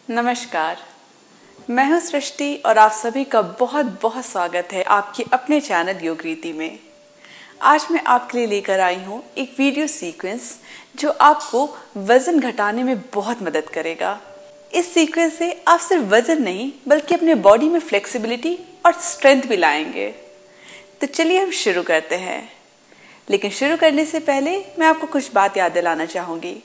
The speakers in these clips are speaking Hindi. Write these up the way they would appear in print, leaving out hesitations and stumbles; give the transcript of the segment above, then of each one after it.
नमस्कार, मैं हूं सृष्टि और आप सभी का बहुत बहुत स्वागत है आपके अपने चैनल योग रीति में। आज मैं आपके लिए लेकर आई हूं एक वीडियो सीक्वेंस जो आपको वजन घटाने में बहुत मदद करेगा। इस सीक्वेंस से आप सिर्फ वजन नहीं बल्कि अपने बॉडी में फ्लेक्सिबिलिटी और स्ट्रेंथ भी लाएंगे। तो चलिए हम शुरू करते हैं, लेकिन शुरू करने से पहले मैं आपको कुछ बात याद दिलाना चाहूंगी।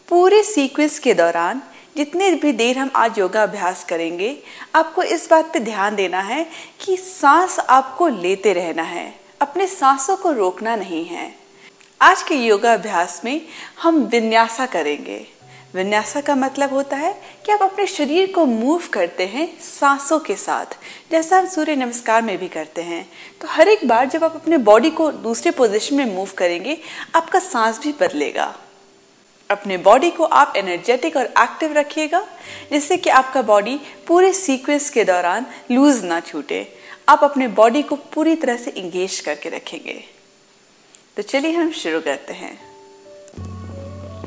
पूरे सीक्वेंस के दौरान जितने भी देर हम आज योगा अभ्यास करेंगे, आपको इस बात पे ध्यान देना है कि सांस आपको लेते रहना है, अपने सांसों को रोकना नहीं है। आज के योगा अभ्यास में हम विन्यासा करेंगे। विन्यासा का मतलब होता है कि आप अपने शरीर को मूव करते हैं सांसों के साथ, जैसा हम सूर्य नमस्कार में भी करते हैं। तो हर एक बार जब आप अपने बॉडी को दूसरे पोजीशन में मूव करेंगे, आपका सांस भी बदलेगा। अपने बॉडी को आप एनर्जेटिक और एक्टिव रखिएगा, जिससे कि आपका बॉडी पूरे सीक्वेंस के दौरान लूज ना छूटे। आप अपने बॉडी को पूरी तरह से इंगेज करके रखेंगे। तो चलिए हम शुरू करते हैं।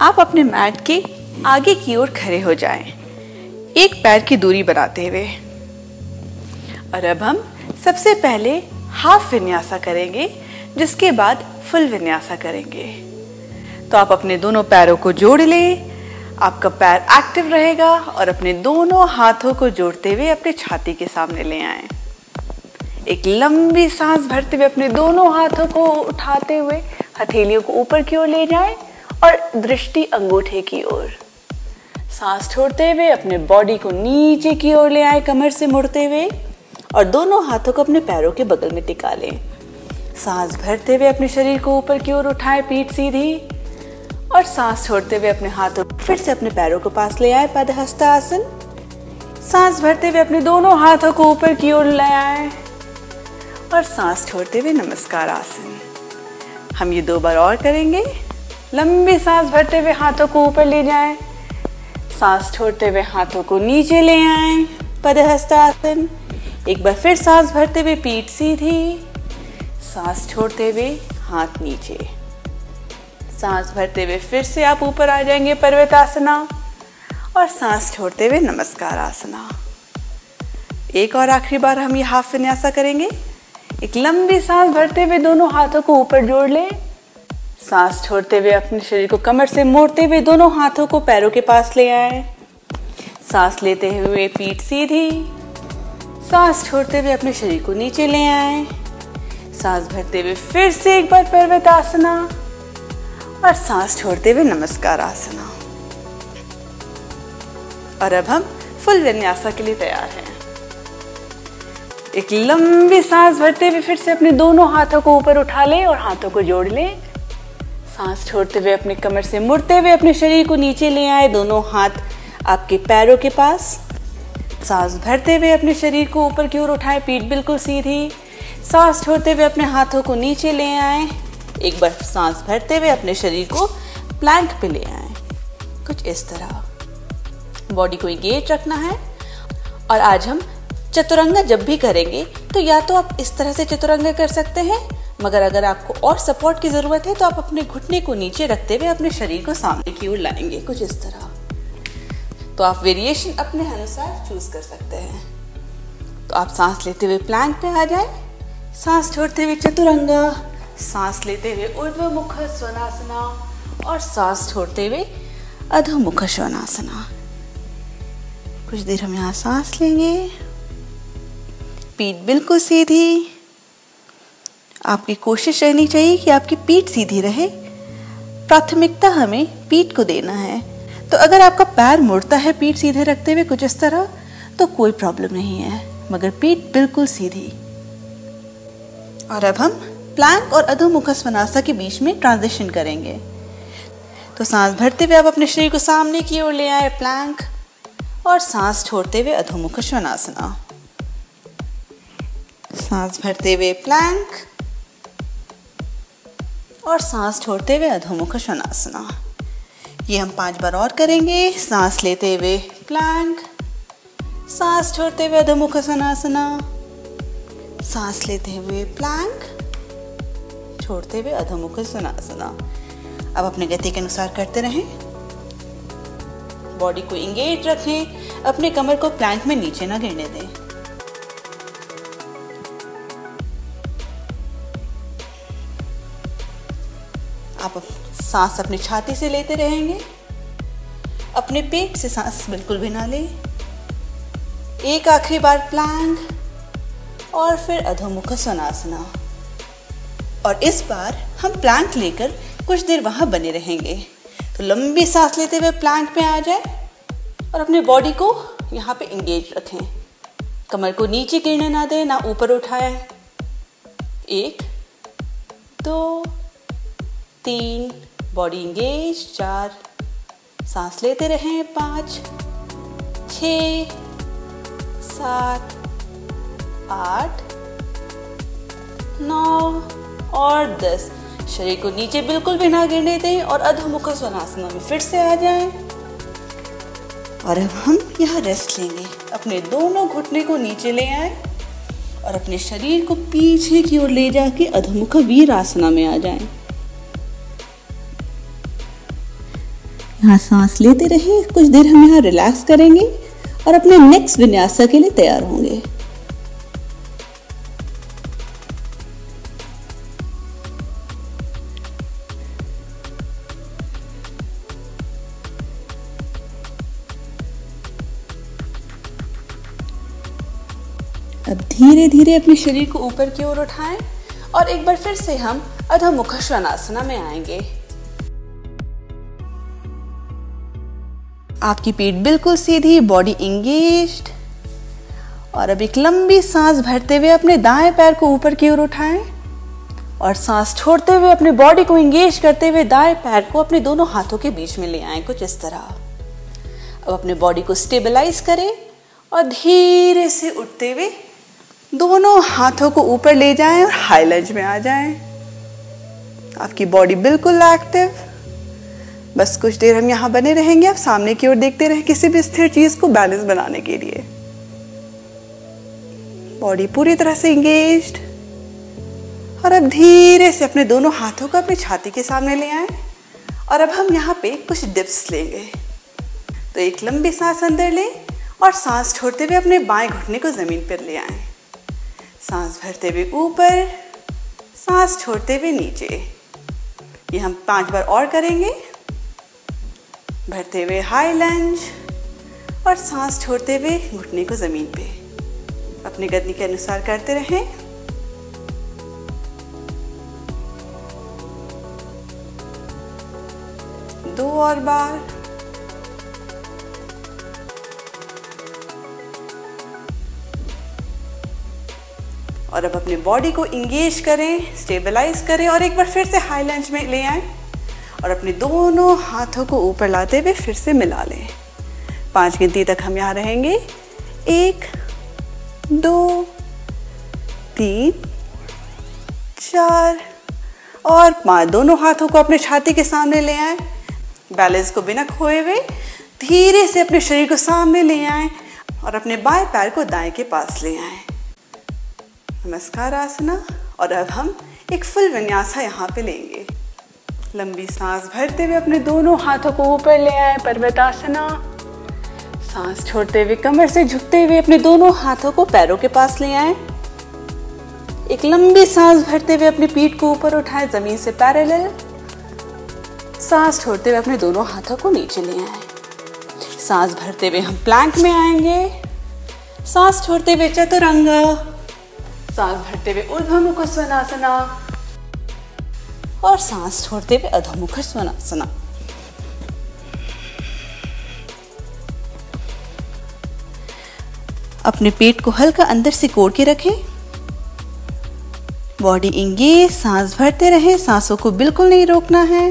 आप अपने मैट के आगे की ओर खड़े हो जाएं, एक पैर की दूरी बनाते हुए। और अब हम सबसे पहले हाफ विन्यासा करेंगे, जिसके बाद फुल विन्यासा करेंगे। तो आप अपने दोनों पैरों को जोड़ लें, आपका पैर एक्टिव रहेगा और अपने दोनों हाथों को जोड़ते हुए अपने छाती के सामने ले आएं। एक लंबी सांस भरते हुए अपने दोनों हाथों को उठाते हुए हथेलियों को ऊपर की ओर ले जाएं और दृष्टि अंगूठे की ओर। सांस छोड़ते हुए अपने बॉडी को नीचे की ओर ले आए, कमर से मुड़ते हुए, और दोनों हाथों को अपने पैरों के बगल में टिका लें। सांस भरते हुए अपने शरीर को ऊपर की ओर उठाएं, पीठ सीधी, और सांस छोड़ते हुए अपने हाथों फिर से अपने पैरों को पास ले आए, पदहस्तासन। सांस भरते हुए अपने दोनों हाथों को ऊपर की ओर ले आए और सांस छोड़ते हुए नमस्कार आसन। हम ये 2 बार और करेंगे। लंबी सांस भरते हुए हाथों को ऊपर ले जाएं, सांस छोड़ते हुए हाथों को नीचे ले आएं, पदहस्तासन। एक बार फिर सांस भरते हुए पीठ सीधी, सांस छोड़ते हुए हाथ नीचे। सांस भरते हुए फिर से आप ऊपर आ जाएंगे, पर्वतासना, और सांस छोड़ते हुए नमस्कार आसना। एक और आखिरी बार हम ये हाफ विन्यासा करेंगे। एक लंबी सांस भरते हुए दोनों हाथों को ऊपर जोड़ लें, सांस छोड़ते हुए अपने शरीर को कमर से मोड़ते हुए दोनों हाथों को पैरों के पास ले आए। सांस लेते हुए पीठ सीधी, सांस छोड़ते हुए अपने शरीर को नीचे ले आए। सांस भरते हुए फिर से एक बार पर्वतासना और सांस छोड़ते हुए नमस्कार आसना। और अब हम फुल विन्यासा के लिए तैयार हैं। एक लंबी सांस भरते हुए फिर से अपने दोनों हाथों को ऊपर उठा लें और हाथों को जोड़ लें। सांस छोड़ते हुए अपने कमर से मुड़ते हुए अपने शरीर को नीचे ले आए, दोनों हाथ आपके पैरों के पास। सांस भरते हुए अपने शरीर को ऊपर की ओर उठाएं, पीठ बिल्कुल सीधी। सांस छोड़ते हुए अपने हाथों को नीचे ले आए। एक बार सांस भरते हुए अपने शरीर को प्लैंक पे ले आए, कुछ इस तरह। बॉडी को एंगेज रखना है। और आज हम चतुरंगा जब भी करेंगे तो या तो आप इस तरह से चतुरंगा कर सकते हैं, मगर अगर आपको और सपोर्ट की जरूरत है तो आप अपने घुटने को नीचे रखते हुए अपने शरीर को सामने की ओर लाएंगे, कुछ इस तरह। तो आप वेरिएशन अपने अनुसार चूज कर सकते हैं। तो आप सांस लेते हुए प्लैंक पे आ जाए, सांस छोड़ते हुए चतुरंगा, सांस लेते हुए ऊर्ध्वमुख स्वनासना और सांस छोड़ते हुए अधोमुख स्वनासना। कुछ देर हम यहाँ सांस लेंगे, पीठ बिल्कुल सीधी। आपकी कोशिश रहनी चाहिए कि आपकी पीठ सीधी रहे। प्राथमिकता हमें पीठ को देना है। तो अगर आपका पैर मुड़ता है पीठ सीधे रखते हुए कुछ इस तरह, तो कोई प्रॉब्लम नहीं है, मगर पीठ बिल्कुल सीधी। और अब हम प्लैंक और अधोमुख स्वनासन के बीच में ट्रांजिशन करेंगे। तो सांस भरते हुए आप अपने शरीर को सामने की ओर ले आए, प्लैंक, और सांस छोड़ते हुए अधोमुख स्वनासना। सांस भरते हुए प्लैंक और सांस छोड़ते हुए अधोमुख स्वनासना। ये हम 5 बार और करेंगे। सांस लेते हुए प्लैंक, सांस छोड़ते हुए अधोमुख स्वनासना, सांस लेते हुए प्लैंक, छोड़ते हुए अधोमुख स्वनासना। अब अपने गति के अनुसार करते रहें। बॉडी को इंगेज रखें, अपने कमर को प्लैंक में नीचे ना गिरने दें। आप सांस अपनी छाती से लेते रहेंगे, अपने पेट से सांस बिल्कुल भी ना लें। एक आखिरी बार प्लैंक और फिर अधोमुख स्वनासना। और इस बार हम प्लैंक लेकर कुछ देर वहां बने रहेंगे। तो लंबी सांस लेते हुए प्लैंक में आ जाए और अपने बॉडी को यहाँ पे इंगेज रखें। कमर को नीचे गिरने ना दें, ना ऊपर उठाएं। 1 2 3, बॉडी इंगेज। 4, सांस लेते रहें। 5 6 7 8 9 और 10। शरीर को नीचे बिल्कुल भी ना गिरने दें और अधोमुख स्वनासना में फिर से आ जाएं। और अब हम यहाँ रेस्ट लेंगे। अपने दोनों घुटने को नीचे ले आए और अपने शरीर को पीछे की ओर ले जाके अधोमुख वीरासना में आ जाएं। यहाँ सांस लेते रहिए। कुछ देर हम यहाँ रिलैक्स करेंगे और अपने नेक्स्ट विन्यास के लिए तैयार होंगे। अब धीरे धीरे अपने शरीर को ऊपर की ओर उठाएं और एक बार फिर से हम अधोमुख स्वनासना में आएंगे। आपकी पीठ बिल्कुल सीधी, बॉडी इंगेज्ड। और अब एक लंबी सांस भरते हुए अपने दाएं पैर को ऊपर की ओर उठाएं और सांस छोड़ते हुए अपने बॉडी को इंगेज करते हुए दाएं पैर को अपने दोनों हाथों के बीच में ले आएं, कुछ इस तरह। अब अपने बॉडी को स्टेबलाइज करें और धीरे से उठते हुए दोनों हाथों को ऊपर ले जाएं और हाई लंज में आ जाएं। आपकी बॉडी बिल्कुल एक्टिव। बस कुछ देर हम यहाँ बने रहेंगे। आप सामने की ओर देखते रहें किसी भी स्थिर चीज को बैलेंस बनाने के लिए। बॉडी पूरी तरह से इंगेज्ड। और अब धीरे से अपने दोनों हाथों को अपनी छाती के सामने ले आएं और अब हम यहाँ पे कुछ डिप्स लेंगे। तो एक लंबी सांस अंदर लें और सांस छोड़ते हुए अपने बाएं घुटने को जमीन पर ले आएं। सांस भरते हुए ऊपर, सांस छोड़ते हुए नीचे। ये हम 5 बार और करेंगे। भरते हुए हाई लंज और सांस छोड़ते हुए घुटने को जमीन पे। अपनी गति के अनुसार करते रहें। दो और बार। और अब अपने बॉडी को इंगेज करें, स्टेबलाइज करें और एक बार फिर से हाई लंज में ले आएं और अपने दोनों हाथों को ऊपर लाते हुए फिर से मिला लें। 5 गिनती तक हम यहाँ रहेंगे। 1 2 3 4 और 5। दोनों हाथों को अपने छाती के सामने ले आएं। बैलेंस को बिना खोए हुए धीरे से अपने शरीर को सामने ले आएं और अपने बाएं पैर को दाएं के पास ले आएं। नमस्कार आसना। और अब हम एक फुल विन्यासा यहाँ पे लेंगे। लंबी सांस भरते हुए अपने दोनों हाथों को ऊपर ले आए, पर्वतासना। सांस छोड़ते हुए कमर से झुकते हुए अपने दोनों हाथों को पैरों के पास ले आए। एक लंबी सांस भरते हुए अपनी पीठ को ऊपर उठाए, जमीन से पैरेलल। सांस छोड़ते हुए अपने दोनों हाथों को नीचे ले आए। सांस भरते हुए हम प्लैंक में आएंगे। सांस छोड़ते हुए चतुरंग। सांस भरते हुए ऊर्ध्वमुख स्वनासना और सांस छोड़ते हुए अधोमुख स्वनासना। अपने पेट को हल्का अंदर से कोड़ के रखें। Body engage. सांस भरते रहें, सांसों को बिल्कुल नहीं रोकना है।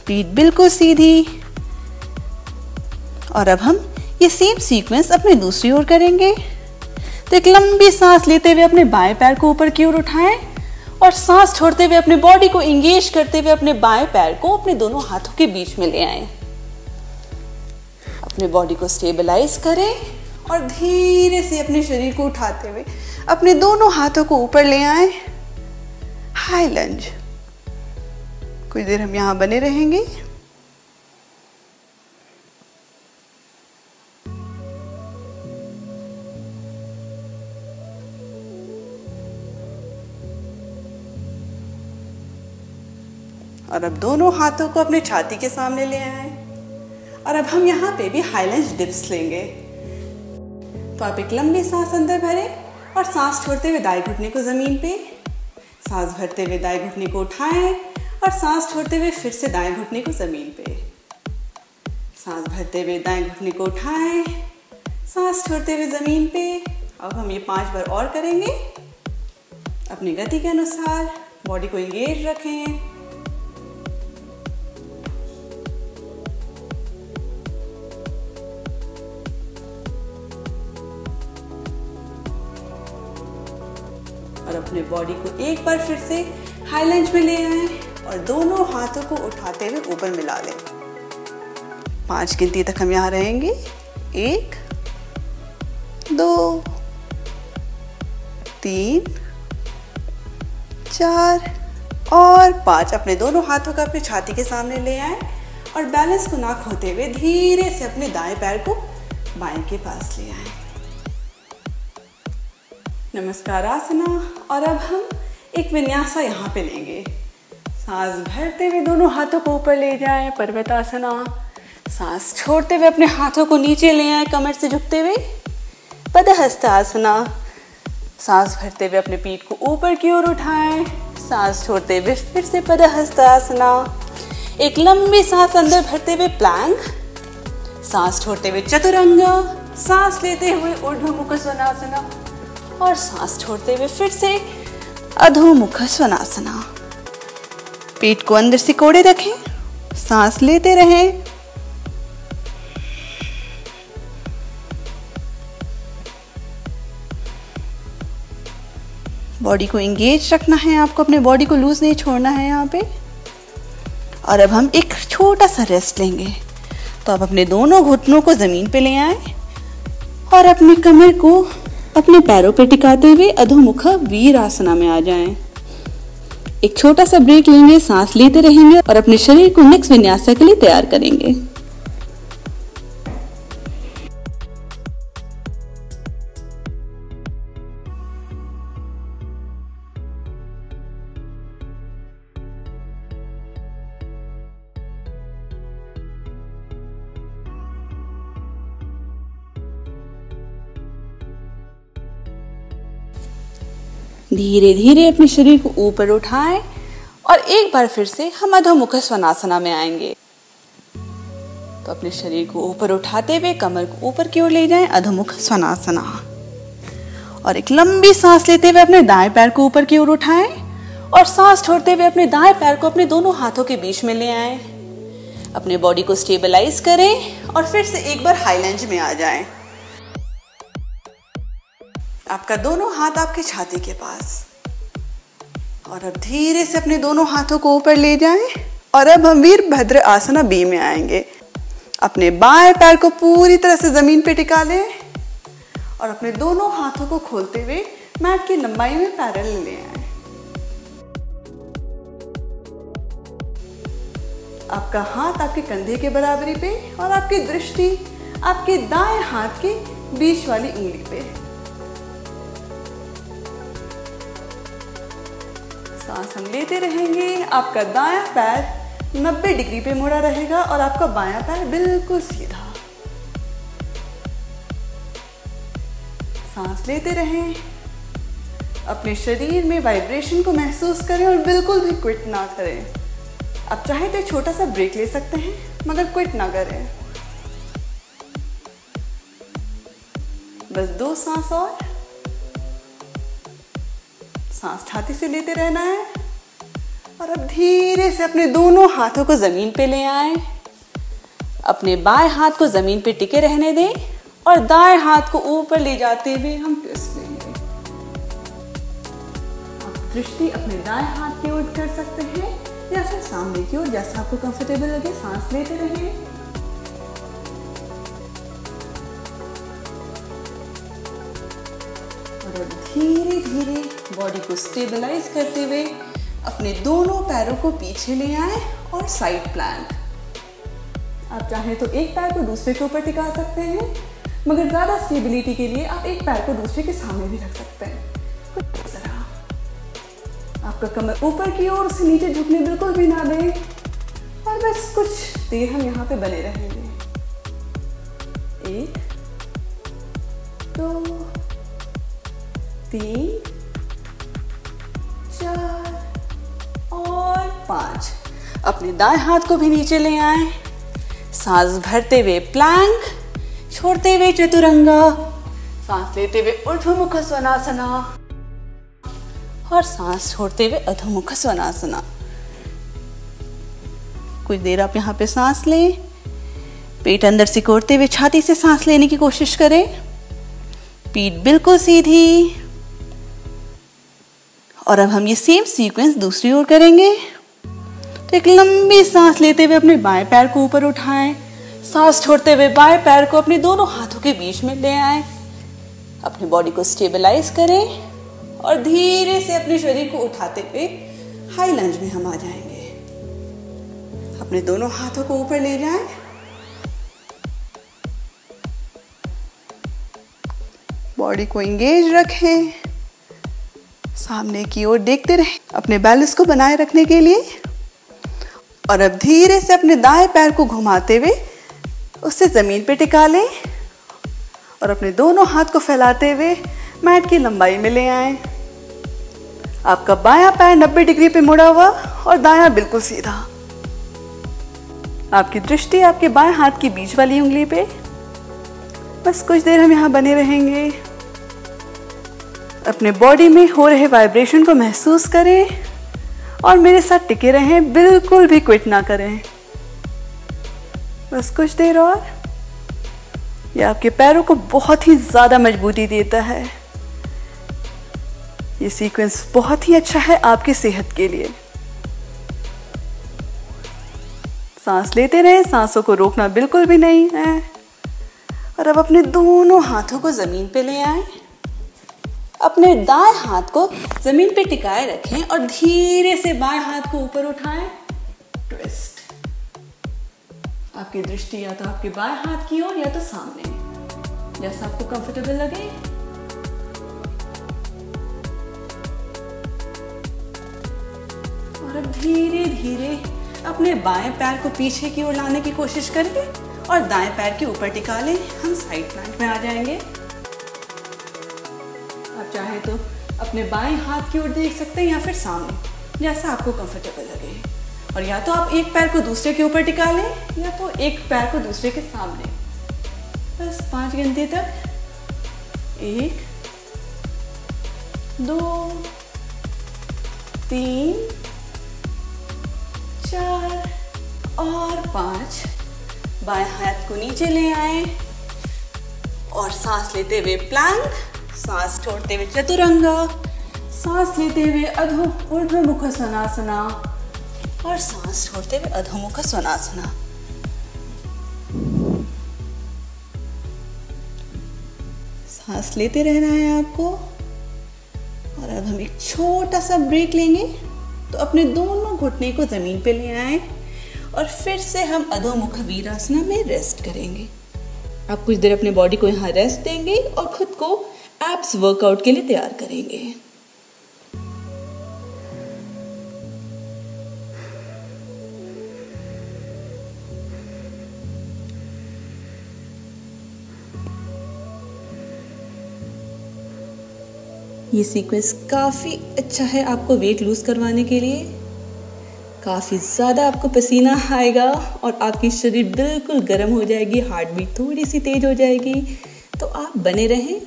पीठ बिल्कुल सीधी। और अब हम ये सेम सीक्वेंस अपने दूसरी ओर करेंगे। तो एक लंबी सांस लेते हुए अपने बाएं पैर को ऊपर की ओर उठाएं और सांस छोड़ते हुए अपने बॉडी को इंगेज करते हुए अपने बाएं पैर को अपने दोनों हाथों के बीच में ले आएं। अपने बॉडी को स्टेबलाइज करें और धीरे से अपने शरीर को उठाते हुए अपने दोनों हाथों को ऊपर ले आएं। हाई लंज। कुछ देर हम यहाँ बने रहेंगे। और अब दोनों हाथों को अपने छाती के सामने ले आए और अब हम यहाँ पे भी हाई लंज डिप्स लेंगे। तो आप एक लंबी सांस अंदर भरें और सांस छोड़ते हुए दाएं घुटने को जमीन पे, सांस भरते हुए दाएं घुटने को उठाएं और सांस छोड़ते हुए फिर से दाएं घुटने को जमीन पे, सांस भरते हुए दाएं घुटने को उठाएं, सांस छोड़ते हुए जमीन पे। अब हम ये 5 बार और करेंगे। अपनी गति के अनुसार बॉडी को एंगेज रखें। और अपने बॉडी को एक बार फिर से हाई लंज में ले आए और दोनों हाथों को उठाते हुए ऊपर मिला लें। 5 गिनती तक हम यहाँ रहेंगे। 1 2 3 4 और 5। अपने दोनों हाथों को अपनी छाती के सामने ले आए और बैलेंस को ना खोते हुए धीरे से अपने दाएं पैर को बाएं के पास ले आए। नमस्कार आसना। और अब हम एक विन्यासा यहाँ पे लेंगे। सांस भरते हुए दोनों हाथों को ऊपर ले जाएं, पर्वतासना। सांस छोड़ते हुए अपने हाथों को नीचे ले आए, कमर से झुकते हुए, पदहस्तासना। सांस भरते हुए अपने पीठ को ऊपर की ओर उठाएं, सांस छोड़ते हुए फिर से पदहस्तासना। एक लंबी सांस अंदर भरते हुए प्लैंक, सांस छोड़ते हुए चतुरंग, सांस लेते हुए ऊर्ध्वमुख स्वनासना और सांस छोड़ते हुए फिर से अधोमुख स्वनासना। पेट को अंदर से कोड़े रखें, सांस लेते रहें। बॉडी को एंगेज रखना है आपको, अपने बॉडी को लूज नहीं छोड़ना है यहाँ पे। और अब हम एक छोटा सा रेस्ट लेंगे। तो आप अपने दोनों घुटनों को जमीन पे ले आए और अपनी कमर को अपने पैरों पे टिकाते हुए अधोमुख वीरासना में आ जाएं। एक छोटा सा ब्रेक लेंगे, सांस लेते रहेंगे और अपने शरीर को नेक्स्ट विन्यासा के लिए तैयार करेंगे। धीरे धीरे अपने शरीर को ऊपर उठाएं और एक बार फिर से हम अधोमुख स्वनासना में आएंगे। तो अपने शरीर को ऊपर उठाते हुए कमर को ऊपर की ओर ले जाएं, अधोमुख स्वनासना। और एक लंबी सांस लेते हुए अपने दाएं पैर को ऊपर की ओर उठाएं और सांस छोड़ते हुए अपने दाएं पैर को अपने दोनों हाथों के बीच में ले आएं। अपने बॉडी को स्टेबलाइज करें और फिर से एक बार हाई लंज में आ जाएं। आपका दोनों हाथ आपकी छाती के पास। और अब धीरे से अपने दोनों हाथों को ऊपर ले जाएं और अब हम वीरभद्र आसना बी में आएंगे। अपने बाएं पैर को पूरी तरह से जमीन पे टिका लें और अपने दोनों हाथों को खोलते हुए मैट की लंबाई में पैरेलल ले आएं। आपका हाथ आपके कंधे के बराबरी पे और आपकी दृष्टि आपके दाएं हाथ के बीच वाली उंगली पे। सांस हम लेते रहेंगे। आपका दायां पैर 90 डिग्री पे मुड़ा रहेगा और आपका बायां पैर बिल्कुल सीधा। सांस लेते रहें। अपने शरीर में वाइब्रेशन को महसूस करें और बिल्कुल भी क्विट ना करें। आप चाहे तो छोटा सा ब्रेक ले सकते हैं मगर क्विट ना करें। बस 2 सांस और। सांस छाती से लेते रहना है और अब धीरे से अपने दोनों हाथों को जमीन पे ले आए। अपने बाएं हाथ को जमीन पे टिके रहने दें और दाएं हाथ को ऊपर ले जाते हुए हम ट्विस्ट लेंगे। आप दृष्टि अपने दाएं हाथ की ओर कर सकते हैं या फिर सामने की ओर, जैसा आपको कंफर्टेबल लगे। सांस लेते रहिए। और धीरे धीरे बॉडी को स्टेबलाइज करते हुए अपने दोनों पैरों को पीछे ले आए और साइड प्लैंक। आप चाहें तो एक पैर को दूसरे के ऊपर टिका सकते हैं मगर ज्यादा स्टेबिलिटी के लिए आप एक पैर को दूसरे के सामने भी रख सकते हैं। कुछ तरह आप आपका कमर ऊपर की ओर से नीचे झुकने बिल्कुल भी ना दें और बस कुछ देर हम यहाँ पे बने रहेंगे। 1 2 3 4 और 5। अपने दाएं हाथ को भी नीचे ले आए, सांस भरते हुए प्लैंक, छोड़ते हुए चतुरंगा, सांस लेते हुए ऊर्ध्वमुख स्वनासना और सांस छोड़ते हुए अधोमुख स्वनासना। कुछ देर आप यहाँ पे सांस लें, पेट अंदर सिकोड़ते हुए छाती से सांस लेने की कोशिश करें, पीठ बिल्कुल सीधी। और अब हम ये सेम सीक्वेंस दूसरी ओर करेंगे। तो एक लंबी सांस लेते हुए अपने बाएं पैर को ऊपर उठाएं, सांस छोड़ते हुए बाएं पैर को अपने दोनों हाथों के बीच में ले आएं, अपने बॉडी को स्टेबलाइज करें और धीरे से अपने शरीर को उठाते हुए हाई लंज में हम आ जाएंगे। अपने दोनों हाथों को ऊपर ले जाएं, बॉडी को एंगेज रखें, सामने की ओर देखते रहें अपने बैलेंस को बनाए रखने के लिए। और अब धीरे से अपने दाएं पैर को घुमाते हुए उससे जमीन पे टिका लें और अपने दोनों हाथ को फैलाते हुए मैट की लंबाई में ले आएं। आपका बायां पैर 90 डिग्री पे मुड़ा हुआ और दायां बिल्कुल सीधा। आपकी दृष्टि आपके बाएं हाथ की बीच वाली उंगली पे। बस कुछ देर हम यहाँ बने रहेंगे। अपने बॉडी में हो रहे वाइब्रेशन को महसूस करें और मेरे साथ टिके रहें, बिल्कुल भी क्विट ना करें। बस कुछ देर और। ये आपके पैरों को बहुत ही ज्यादा मजबूती देता है। ये सीक्वेंस बहुत ही अच्छा है आपकी सेहत के लिए। सांस लेते रहें, सांसों को रोकना बिल्कुल भी नहीं है। और अब अपने दोनों हाथों को जमीन पे ले आएं, अपने दाएं हाथ को जमीन पे टिकाए रखें और धीरे से बाएं हाथ को ऊपर उठाएं, ट्विस्ट। आपकी दृष्टि या तो आपके बाएं हाथ की ओर या तो सामने, जैसा आपको कंफर्टेबल लगे। और अब धीरे धीरे अपने बाएं पैर को पीछे की ओर लाने की कोशिश करिए और दाएं पैर के ऊपर टिका लें। हम साइड प्लांट में आ जाएंगे। आप चाहे तो अपने बाएं हाथ की ओर देख सकते हैं या फिर सामने, जैसा आपको कंफर्टेबल लगे। और या तो आप एक पैर को दूसरे के ऊपर टिका लें या तो एक पैर को दूसरे के सामने। बस 5 गिनती तक। 1 2 3 4 और 5। बाएं हाथ को नीचे ले आए और सांस लेते हुए प्लैंक, सांस छोड़ते हुए चतुरंगा, सांस लेते हुए ऊर्ध्वमुख स्वनासना और सांस छोड़ते हुए अधोमुख स्वनासना। सांस लेते रहना है आपको। और अब हम एक छोटा सा ब्रेक लेंगे। तो अपने दोनों घुटने को जमीन पे ले आए और फिर से हम अधोमुख वीरासना में रेस्ट करेंगे। आप कुछ देर अपने बॉडी को यहाँ रेस्ट देंगे और खुद को एब्स वर्कआउट के लिए तैयार करेंगे। ये सीक्वेंस काफ़ी अच्छा है आपको वेट लूज करवाने के लिए। काफ़ी ज़्यादा आपको पसीना आएगा और आपकी शरीर बिल्कुल गर्म हो जाएगी, हार्ट बीट थोड़ी सी तेज हो जाएगी। तो आप बने रहें।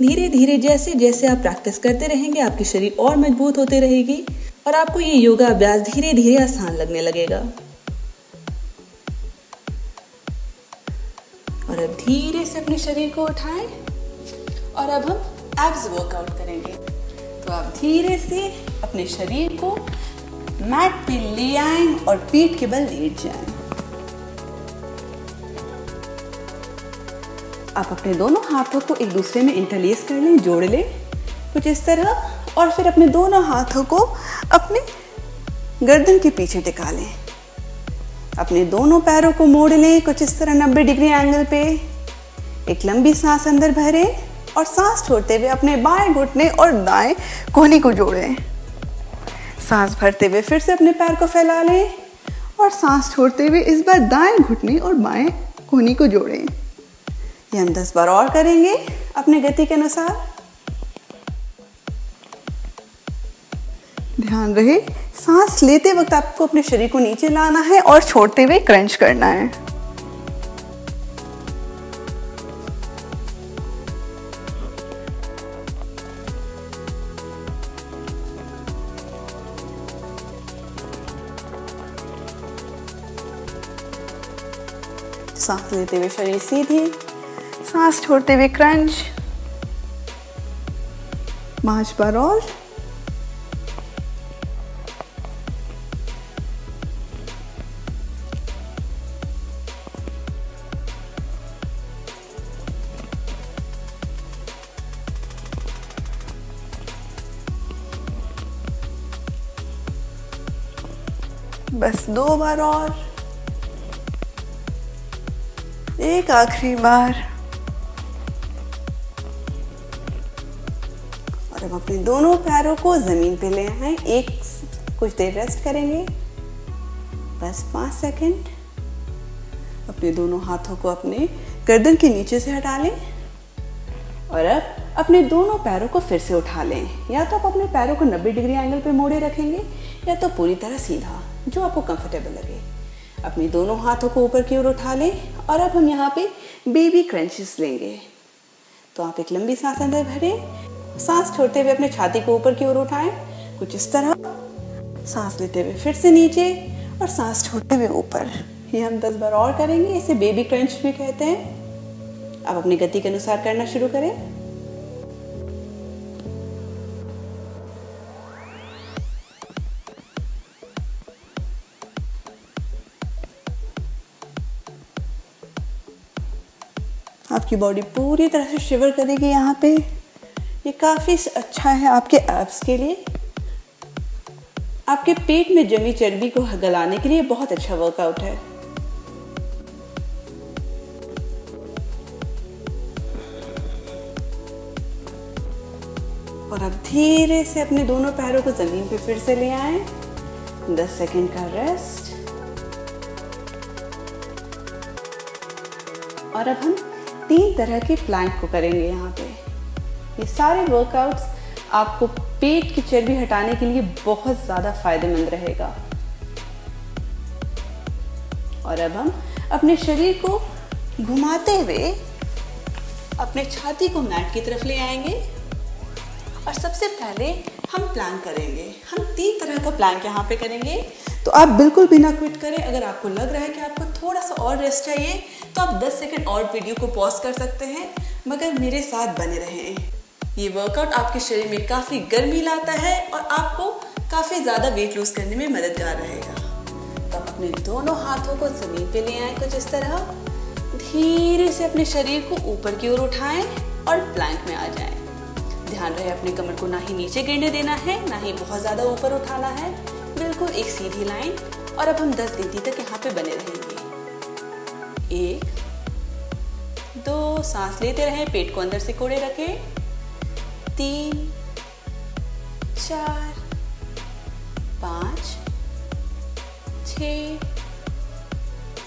धीरे धीरे जैसे जैसे आप प्रैक्टिस करते रहेंगे आपकी शरीर और मजबूत होते रहेगी और आपको ये योगा अभ्यास धीरे धीरे आसान लगने लगेगा। और अब धीरे से अपने शरीर को उठाएं और अब हम एब्स वर्कआउट करेंगे। तो आप धीरे से अपने शरीर को मैट पे ले आएं और पीठ के बल लेट जाएं। आप अपने दोनों हाथों को एक दूसरे में इंटरलेस कर लें, जोड़ लें कुछ इस तरह। और फिर अपने दोनों हाथों को अपने गर्दन के पीछे टिका लें। अपने दोनों पैरों को मोड़ लें कुछ इस तरह 90 डिग्री एंगल पे। एक लंबी सांस अंदर भरें और सांस छोड़ते हुए अपने बाएं घुटने और दाएं कोहनी को जोड़ें। सांस भरते हुए फिर से अपने पैर को फैला लें और सांस छोड़ते हुए इस बार दाएं घुटने और बाएं कोहनी को जोड़ें। ये हम 10 बार और करेंगे अपने गति के अनुसार। ध्यान रहे सांस लेते वक्त आपको अपने शरीर को नीचे लाना है और छोड़ते हुए क्रंच करना है। सांस लेते हुए शरीर सीधी, सांस छोड़ते हुए क्रंच। 5 बार और। बस 2 बार और। एक आखिरी बार। और अब अपने दोनों पैरों को जमीन पे ले आए। कुछ देर रेस्ट करेंगे, बस 5 सेकंड। अपने दोनों हाथों को अपने गर्दन के नीचे से हटा लें और अब अपने दोनों पैरों को फिर से उठा लें। या तो आप अपने पैरों को 90 डिग्री एंगल पे मोड़े रखेंगे या तो पूरी तरह सीधा, जो आपको कंफर्टेबल लगे। अपने दोनों हाथों को ऊपर की ओर उठा लें और अब हम यहाँ पे बेबी क्रंचेस लेंगे। तो आप एक लंबी सांस अंदर भरें, सांस छोड़ते हुए अपने छाती को ऊपर की ओर उठाएं, कुछ इस तरह। सांस लेते हुए फिर से नीचे और सांस छोड़ते हुए ऊपर। ये हम 10 बार और करेंगे। इसे बेबी क्रंच भी कहते हैं। अब अपनी गति के अनुसार करना शुरू करें। आपकी बॉडी पूरी तरह से शिवर करेगी यहाँ पे। ये काफ़ी अच्छा है आपके एब्स के लिए। आपके पेट में जमी चर्बी को गलाने के लिए बहुत अच्छा वर्कआउट है। और अब धीरे से अपने दोनों पैरों को जमीन पे फिर से ले आए। 10 सेकंड का रेस्ट। और अब हम 3 तरह के प्लैंक को करेंगे यहाँ पे। ये सारे वर्कआउट्स आपको पेट की चर्बी हटाने के लिए बहुत ज़्यादा फायदेमंद रहेगा। और अब हम अपने शरीर को घुमाते हुए अपने छाती को मैट की तरफ ले आएंगे और सबसे पहले हम प्लैंक करेंगे। हम 3 तरह का प्लैंक यहाँ पे करेंगे। तो आप बिल्कुल भी ना क्विट करें। अगर आपको लग रहा है कि आपको थोड़ा सा और रेस्ट चाहिए तो आप 10 सेकंड और वीडियो को पॉज कर सकते हैं, मगर मेरे साथ बने रहें। ये वर्कआउट आपके शरीर में काफ़ी गर्मी लाता है और आपको काफ़ी ज़्यादा वेट लूज करने में मददगार रहेगा। तो आप अपने दोनों हाथों को ज़मीन पे ले आएं कुछ इस तरह। धीरे से अपने शरीर को ऊपर की ओर उठाएं और प्लैंक में आ जाएं। ध्यान रहे अपने कमर को ना ही नीचे गिरने देना है, ना ही बहुत ज़्यादा ऊपर उठाना है। बिल्कुल एक सीधी लाइन। और अब हम 10 गिनती तक यहाँ पे बने रहेंगे। 1, 2, सांस लेते रहें, पेट को अंदर से कोड़े रखें। 3, 4, 5, 6,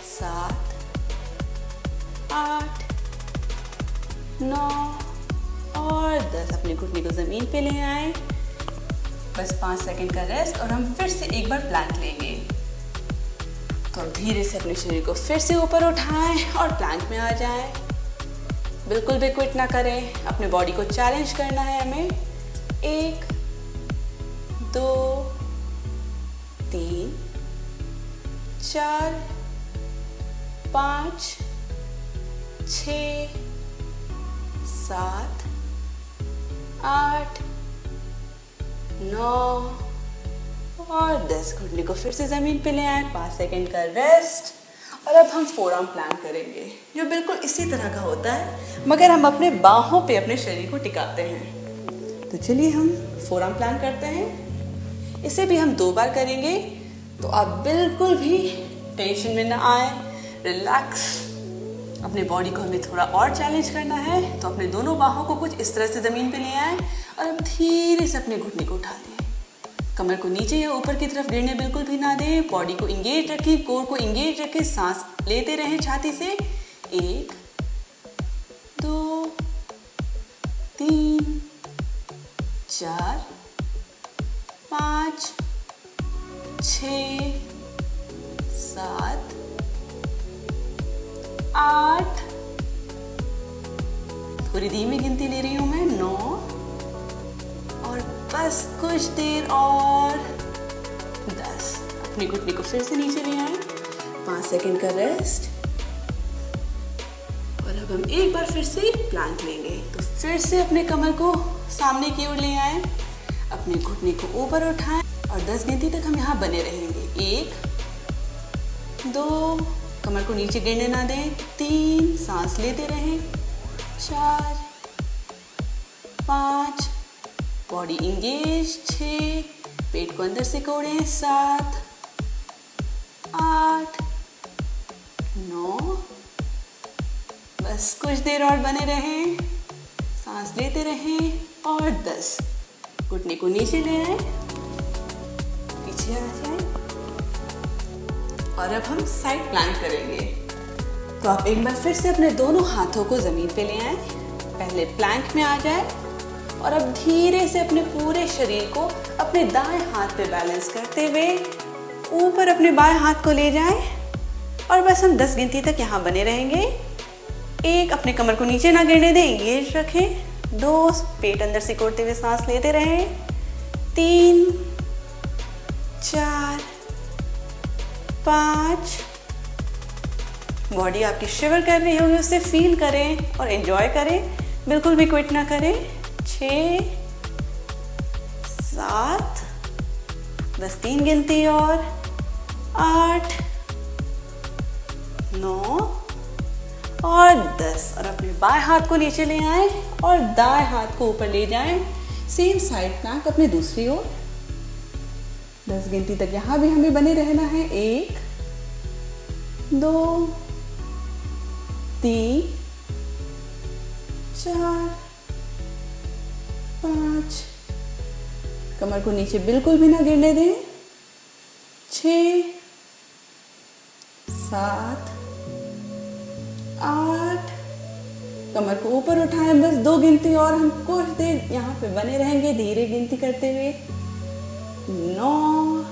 7, 8, 9 और 10। अपने घुटने को जमीन पे ले आए। बस 5 सेकंड का रेस्ट और हम फिर से एक बार प्लैंक लेंगे। तो धीरे से अपने शरीर को फिर से ऊपर उठाएं और प्लैंक में आ जाएं। बिल्कुल भी क्विट ना करें। अपने बॉडी को चैलेंज करना है हमें। 1, 2, 3, 4, 5, 6, 7, 8, 9 और 10। घुटने को फिर से जमीन पे ले आए। 5 सेकंड का रेस्ट। और अब हम फोरआर्म प्लैंक करेंगे, जो बिल्कुल इसी तरह का होता है, मगर हम अपने बाहों पे अपने शरीर को टिकाते हैं। तो चलिए हम फोरआर्म प्लैंक करते हैं। इसे भी हम 2 बार करेंगे। तो आप बिल्कुल भी टेंशन में ना आए, रिलैक्स। अपने बॉडी को हमें थोड़ा और चैलेंज करना है। तो अपने दोनों बाहों को कुछ इस तरह से ज़मीन पे ले आए और अब धीरे से अपने घुटने को उठा लें। कमर को नीचे या ऊपर की तरफ गिरने बिल्कुल भी ना दें। बॉडी को इंगेज रखें, कोर को इंगेज रखें। सांस लेते रहें छाती से। 1 2 3 4 5 6 7 8, थोड़ी धीमी गिनती ले रही हूं मैं, 9, और बस कुछ देर और 10। अपनी घुटने को फिर से नीचे ले आए, 5 सेकंड का रेस्ट। और अब हम एक बार फिर से प्लैंक लेंगे। तो फिर से अपने कमर को सामने की ओर ले आए, अपने घुटने को ऊपर उठाएं और 10 गिनती तक हम यहाँ बने रहेंगे। 1 2, कमर को नीचे गिरने ना दें। 3, सांस लेते रहें। 4 5, बॉडी इंगेज। 6, पेट को अंदर से कोड़ें। 7 8 9, बस कुछ देर और बने रहें, सांस लेते रहें। और 10, घुटने को नीचे ले आए, पीछे आ जाए। और अब हम साइड प्लैंक करेंगे। तो आप एक बार फिर से अपने दोनों हाथों को जमीन पे ले आए, पहले प्लैंक में आ जाए और अब धीरे से अपने पूरे शरीर को अपने दाएं हाथ पे बैलेंस करते हुए ऊपर अपने बाएं हाथ को ले जाएं और बस हम 10 गिनती तक यहाँ बने रहेंगे। 1, अपने कमर को नीचे ना गिरने दें, इंगेज रखें। 2, पेट अंदर से कोड़ते हुए सांस लेते रहें। 3 4 5, बॉडी आपकी शिवर कर रही होगी, उसे फील करें और एंजॉय करें, बिल्कुल भी क्विट ना करें। 6 7, बस 3 गिनती और 8 9 और 10। और अपने बाएं हाथ को नीचे ले आए और दाएं हाथ को ऊपर ले जाएं। सेम साइड प्लैंक अपने दूसरी ओर। 10 गिनती तक यहाँ भी हमें बने रहना है। 1 2 3 4 5, कमर को नीचे बिल्कुल भी ना गिरने दें। 6 7 8, कमर को ऊपर उठाएं, बस 2 गिनती और हम कुछ देर यहाँ पे बने रहेंगे धीरे गिनती करते हुए। 9,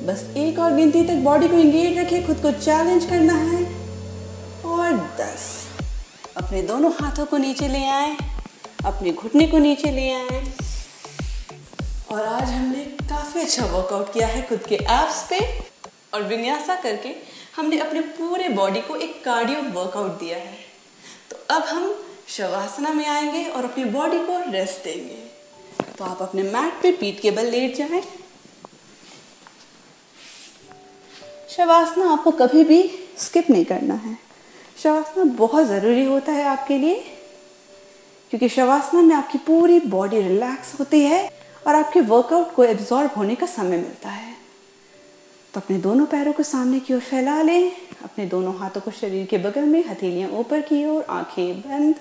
बस 1 और गिनती तक बॉडी को इंगेज रखें, खुद को चैलेंज करना है। और 10, अपने दोनों हाथों को नीचे ले आए, अपने घुटने को नीचे ले आए। और आज हमने काफी अच्छा वर्कआउट किया है खुद के एब्स पे, और विन्यासा करके हमने अपने पूरे बॉडी को एक कार्डियो वर्कआउट दिया है। तो अब हम शवासना में आएंगे और अपनी बॉडी को रेस्ट देंगे। तो आप अपने मैट पे पीठ के बल लेट जाएं। शवासना आपको कभी भी स्किप नहीं करना है। शवासना बहुत ज़रूरी होता है आपके लिए, क्योंकि शवासना में आपकी पूरी बॉडी रिलैक्स होती है और आपके वर्कआउट को एब्जॉर्ब होने का समय मिलता है। तो अपने दोनों पैरों को सामने की ओर फैला लें, अपने दोनों हाथों को शरीर के बगल में, हथेलियां ऊपर की ओर, आंखें बंद।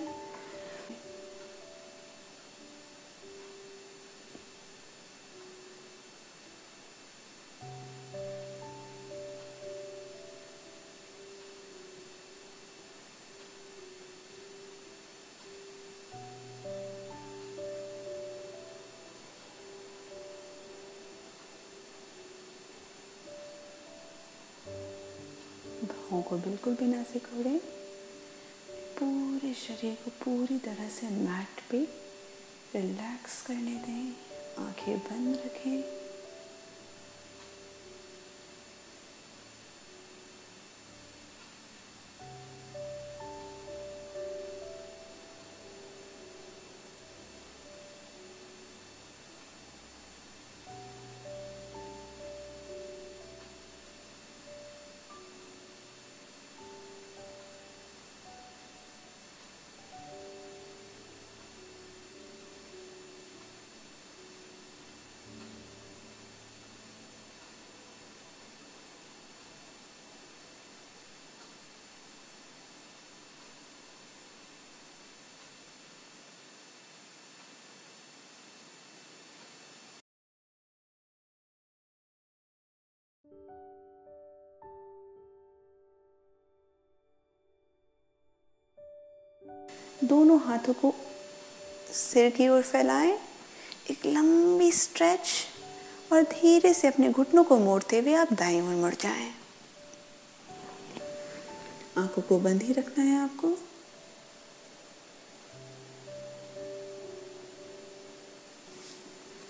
बाहों को बिल्कुल भी ना सिकोड़ें, पूरे शरीर को पूरी तरह से मैट पे रिलैक्स करने दें, आंखें बंद रखें। दोनों हाथों को सिर की ओर फैलाएं, एक लंबी स्ट्रेच, और धीरे से अपने घुटनों को मोड़ते हुए आप दाईं ओर मुड़ जाएं। आंखों को बंद ही रखना है आपको।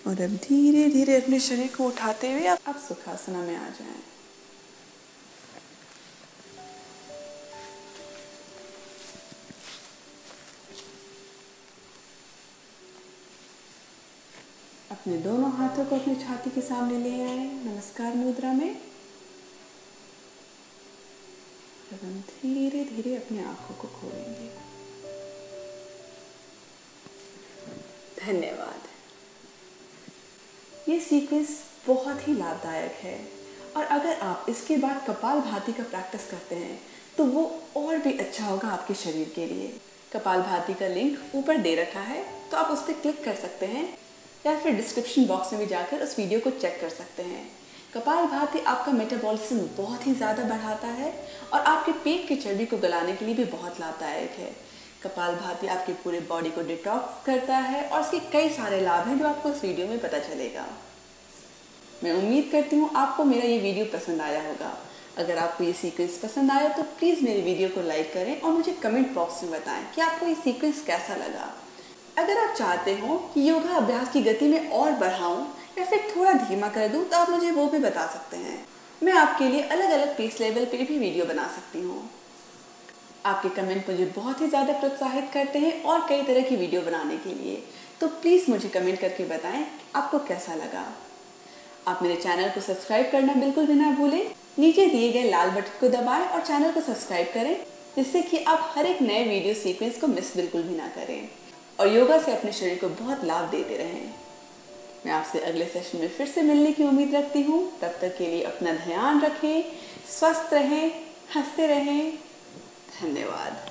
और अब धीरे धीरे अपने शरीर को उठाते हुए आप सुखासना में आ जाएं। अपने दोनों हाथों को अपनी छाती के सामने ले आए, नमस्कार मुद्रा में। अब हम धीरे धीरे अपनी आंखों को खोलेंगे। धन्यवाद। ये सीक्वेंस बहुत ही लाभदायक है और अगर आप इसके बाद कपालभाति का प्रैक्टिस करते हैं तो वो और भी अच्छा होगा आपके शरीर के लिए। कपालभाति का लिंक ऊपर दे रखा है, तो आप उस पर क्लिक कर सकते हैं या फिर डिस्क्रिप्शन बॉक्स में भी जाकर उस वीडियो को चेक कर सकते हैं। कपालभाति आपका मेटाबॉलिज्म बहुत ही ज़्यादा बढ़ाता है और आपके पेट की चर्बी को गलाने के लिए भी बहुत लाभदायक है। कपालभाति आपके पूरे बॉडी को डिटॉक्स करता है और इसके कई सारे लाभ हैं जो आपको इस वीडियो में पता चलेगा। मैं उम्मीद करती हूँ आपको मेरा ये वीडियो पसंद आया होगा। अगर आपको ये सीक्वेंस पसंद आया तो प्लीज़ मेरे वीडियो को लाइक करें और मुझे कमेंट बॉक्स में बताएं कि आपको ये सीक्वेंस कैसा लगा। अगर आप चाहते हो कि योगा अभ्यास की गति में और बढ़ाऊं या फिर थोड़ा धीमा कर दूं तो आप मुझे वो भी बता सकते हैं। मैं आपके लिए अलग अलग पेस लेवल पे भी वीडियो बना सकती हूँ। आपके कमेंट मुझे बहुत ही ज़्यादा प्रोत्साहित करते हैं और कई तरह की वीडियो बनाने के लिए, तो प्लीज़ मुझे कमेंट करके बताएं आपको कैसा लगा। आप मेरे चैनल को सब्सक्राइब करना बिल्कुल भी ना भूलें। नीचे दिए गए लाल बटन को दबाएं और चैनल को सब्सक्राइब करें, जिससे कि आप हर एक नए वीडियो सीक्वेंस को मिस बिल्कुल भी ना करें और योगा से अपने शरीर को बहुत लाभ देते रहें। मैं आपसे अगले सेशन में फिर से मिलने की उम्मीद रखती हूँ। तब तक के लिए अपना ध्यान रखें, स्वस्थ रहें, हंसते रहें। धन्यवाद।